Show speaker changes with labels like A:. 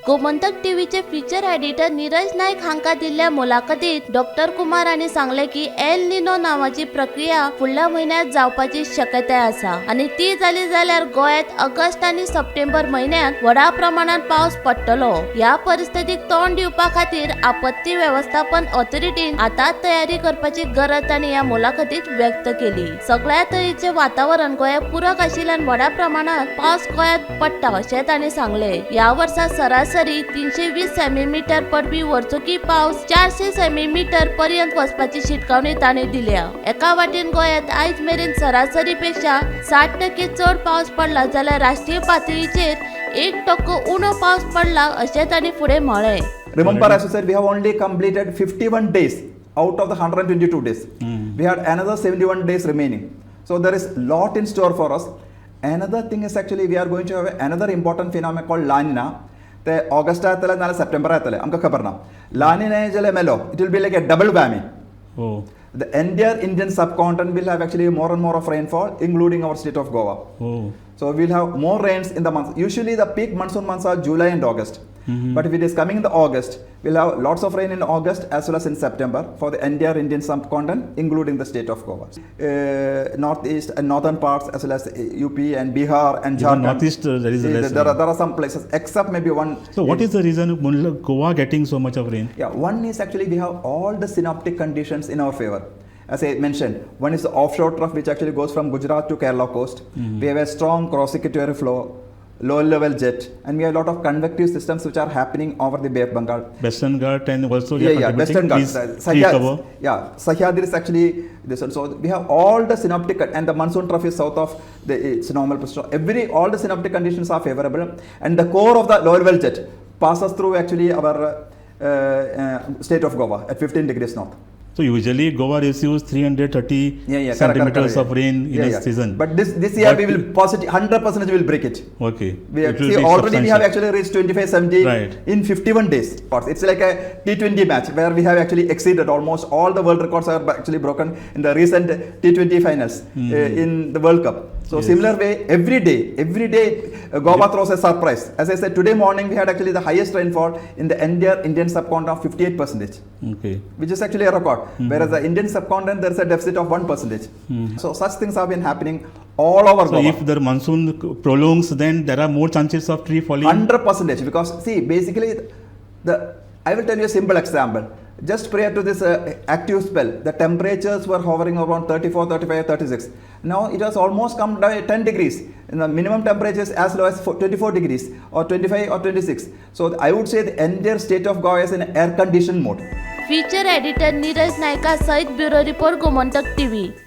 A: गोमंतक टीव्हीचे feature editor Neeraj Naik हांका दिल्ल्या मुलाखतीत डॉक्टर कुमार हांणी सांगले की एल निनो नावाची प्रक्रिया फुडल्या म्हयन्यात जावपाची शक्यताय आसा आणि ती जाली जाल्यार गोंयांत ऑगस्ट आणि सप्टेंबर म्हयन्यात व्हडा प्रमाणात पावस पडटलो। ह्या परिस्थितीक तोंड दिवपा खातीर आपत्ती व्यवस्थापन ऑथॉरिटीन आता तयारी करपाची गरज तांणी ह्या मुलाखतीत व्यक्त केली। सगळ्या तरेचे वातावरण गोंयाक पूरक आशिल्ल्यान व्हडा प्रमाणात पावस गोंयांत पडटा अशें तांणी सांगले। ह्या वर्सा सरासरी 320 सेंटीमीटर पडपी वर्सुकी पावस 400 सेंटीमीटर पर्यंत वचपाची शिटकावणी तांणी दिल्या। एका वाटेन गोंयांत आयज मेरेन सरासरी पेक्षा 60% चड पावस पडला जाल्यार राष्ट्रीय पातळीचेर 1% उणो पावस पडला अशें तांणी फुडें म्हळें।
B: Remember, as I said, we have only completed 51 days out of the 122 days. We had another 71 days remaining. So there is a lot in store for us. Another thing is actually we are going to have another important phenomenon called La Nina. The August आयतले नाल्यार September आयतले आमकां खबर ना. La Nina जाल्यार मेलो. It will be like a double whammy.
C: Oh.
B: The entire Indian subcontinent will have actually more and more of rainfall, including our state of Goa.
C: Oh.
B: So we'll have more rains in the months. Usually the peak monsoon months are July and August. But if it is coming in the August, we'll have lots of rain in August as well as in September for the entire Indian subcontinent, including the state of Goa. Northeast and northern parts as well as UP and Bihar and Jharkhand.
C: Northeast, there is a less
B: there
C: rain.
B: are some places, except maybe one.
C: So what is the reason Goa getting so much of rain?
B: Yeah, one is actually we have all the synoptic conditions in our favor. As I mentioned, one is the offshore trough which actually goes from Gujarat to Kerala coast. We have a strong cross-equatorial flow, low level jet, and we have a lot of convective systems which are happening over the Bay of Bengal.
C: Western Ghat and also
B: Western Ghats. Sahyadri is actually this one. So we have all the synoptic and the monsoon trough is south of its normal position. All the synoptic conditions are favorable, and the core of the low level jet passes through actually our state of Goa at 15 degrees north.
C: So usually Goa receives 330 centimeters of rain in a season.
B: But this year we will positive 100% we will break it.
C: Okay.
B: Already we have actually reached 25-70
C: right.
B: in 51 days. It's like a T20 match where we have actually exceeded almost all the world records are actually broken in the recent T20 finals in the World Cup. So similar way, every day Goa throws a surprise. As I said, today morning we had actually the highest rainfall in the entire Indian subcontinent of 58%.
C: Okay.
B: Which is actually a record. Whereas the Indian subcontinent there is a deficit of 1%. So such things have been happening all over Goa.
C: So if the monsoon prolongs, then there are more chances of tree falling?
B: 100%. Because see, basically, I will tell you a simple example. Just prior to this active spell, the temperatures were hovering around 34, 35, 36. Now it has almost come down 10 degrees. And the minimum temperature is as low as 24 degrees or 25 or 26. So I would say the entire state of Goa is in air conditioned mode.
A: Feature editor Neeraj Nykaa सहित bureau report Gomantak TV.